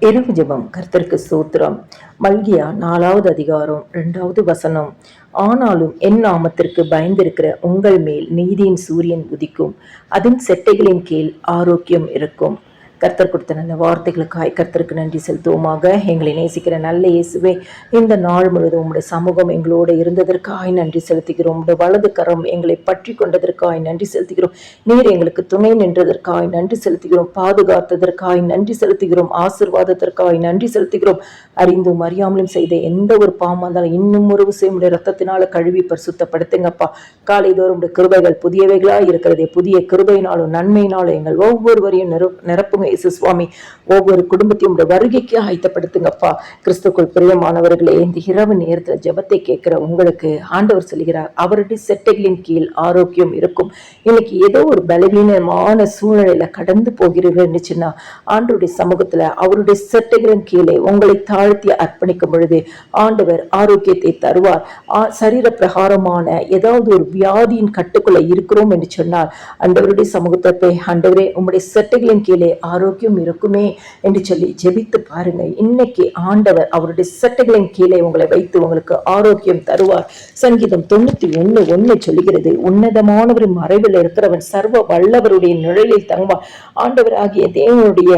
இரவு ஜெபம். கர்த்தருக்கு ஸ்தோத்திரம். மல்கியா 4வது அதிகாரம் 2வது வசனம். ஆனாலும் என் நாமத்திற்கு பயந்திருக்கிற உங்கள் மேல் நீதியின் சூரியன் உதிக்கும், அதன் செட்டைகளின் கீழ் ஆரோக்கியம் இருக்கும். கர்த்தர் கொடுத்த நல்ல வார்த்தைகளுக்காய் கர்த்தருக்கு நன்றி செலுத்துவோமாக. எங்களை நேசிக்கிற நல்ல இயேசுவே, இந்த நாள் முழுவதும் உம்முடைய சமூகம் எங்களோடு இருந்ததற்காய் நன்றி செலுத்துகிறோம். உம்முடைய வலது கரம் எங்களை பற்றி கொண்டதற்காய் நன்றி செலுத்துகிறோம். நீர் எங்களுக்கு துணை நின்றதற்காய் நன்றி செலுத்துகிறோம். பாதுகாத்ததற்காய் நன்றி செலுத்துகிறோம். ஆசீர்வாதத்திற்காய் நன்றி செலுத்துகிறோம். அறிந்தும் அறியாமலும் செய்த எந்த ஒரு பாவமா இருந்தாலும் இன்னும் ஒரு விஷயம் உடைய ரத்தத்தினால கழுவி பரிசுத்தப்படுத்துங்கப்பா. காலைதோறும் உடைய கிருபைகள் புதியவைகளா இருக்கிறதே, புதிய கிருபையினாலும் நன்மையினாலும் எங்கள் ஒவ்வொருவரையும் நிரப்புங்க இயேசு சுவாமி. ஒவ்வொரு குடும்பத்தையும் உடைய வருகைக்கு ஆயத்தப்படுத்துங்கப்பா. கிறிஸ்துக்குள் பிரியமானவர்களே, இந்த இரவு நேரத்தில் ஜெபத்தை கேட்கிற உங்களுக்கு ஆண்டவர் சொல்கிறார், அவருடைய செட்டைகளின் கீழ் ஆரோக்கியம் இருக்கும். இன்னைக்கு ஏதோ ஒரு பலவீனமான சூழ்நிலையில கடந்து போகிறீர்கள்னுச்சுன்னா, ஆண்டவருடைய சமூகத்துல அவருடைய செட்டைகளின் கீழே உங்களை தாழ்த்தி அர்ப்பணிக்கும் பொழுது ஆண்டவர் ஆரோக்கியத்தை தருவார். சரீர பிரகாரமான ஏதாவது ஒரு வியாதியின் கட்டுக்குள்ள இருக்கிறோம் என்று சொன்னால், ஆண்டவருடைய சமூகத்தை போய், ஆண்டவரே உங்களுடைய செட்டைகளின் கீழே ஆரோக்கியம் இருக்குமே என்று சொல்லி ஜெபித்து பாருங்க. இன்னைக்கு ஆண்டவர் அவருடைய செட்டைகளின் கீழே உங்களை வைத்து உங்களுக்கு ஆரோக்கியம் தருவார். சங்கீதம் 91:1 சொல்லுகிறது, உன்னதமானவரின் மறைவில் இருக்கிறவன் சர்வ வல்லவருடைய நிழலில் தங்குவான். ஆண்டவர் ஆகிய தேவனுடைய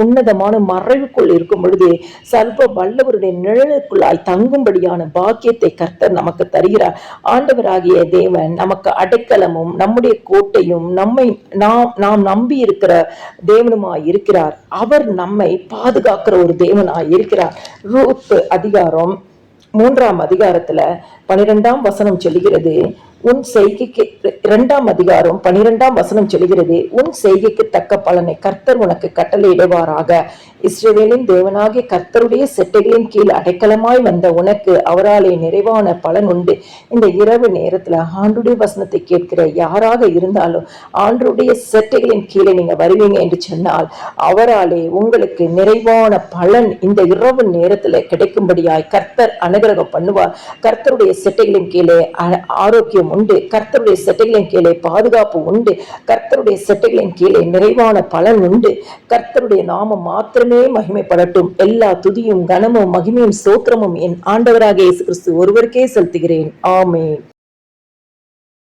உன்னதமான மறைவுக்குள் இருக்கும் பொழுது சர்வ வல்லவருடைய நிழலுக்குள்ளாய் தங்கும்படியான பாக்கியத்தை கர்த்தர் நமக்கு தருகிறார். ஆண்டவராகிய தேவன் நமக்கு அடைக்கலமும் நம்முடைய கோட்டையும் நாம் நம்பி இருக்கிற தேவனுமாய் இருக்கிறார். அவர் நம்மை பாதுகாக்கிற ஒரு தேவனாய் இருக்கிறார். ரூத் அதிகாரம் 3ஆம் அதிகாரத்துல 12ஆம் வசனம் சொல்லுகிறது, உன் செய்கைக்கு 2ஆம் அதிகாரம் 12ஆம் வசனம் சொல்கிறது, உன் செய்கைக்கு தக்க பலனை கர்த்தர் உனக்கு கட்டளையிடுவாராக. இஸ்ரவேலின் தேவனாகிய கர்த்தருடைய செட்டைகளின் கீழ் அடைக்கலமாய் வந்த உனக்கு அவராலே நிறைவான பலன் உண்டு. இந்த இரவு நேரத்துல ஆண்டுடைய வசனத்தை கேட்கிற யாராக இருந்தாலும் ஆண்டுடைய செட்டைகளின் கீழே நீங்க வருவீங்க என்று சொன்னால், அவராலே உங்களுக்கு நிறைவான பலன் இந்த இரவு நேரத்துல கிடைக்கும்படியாய் கர்த்தர் அனுகிரகம் பண்ணுவார். கர்த்தருடைய செட்டைகளின் கீழே ஆரோக்கியம் உண்டு. கர்த்தருடைய செட்டைகளின் கீழே பாதுகாப்பு உண்டு. கர்த்தருடைய செட்டைகளின் கீழே நிறைவான பலன் உண்டு. கர்த்தருடைய நாமம் மாத்திரமே மகிமைப்படட்டும். எல்லா துதியும் கனமும் மகிமையும் ஸ்தோத்திரமும் என் ஆண்டவராகிய இயேசு கிறிஸ்து ஒருவருக்கே செலுத்துகிறேன். ஆமென்.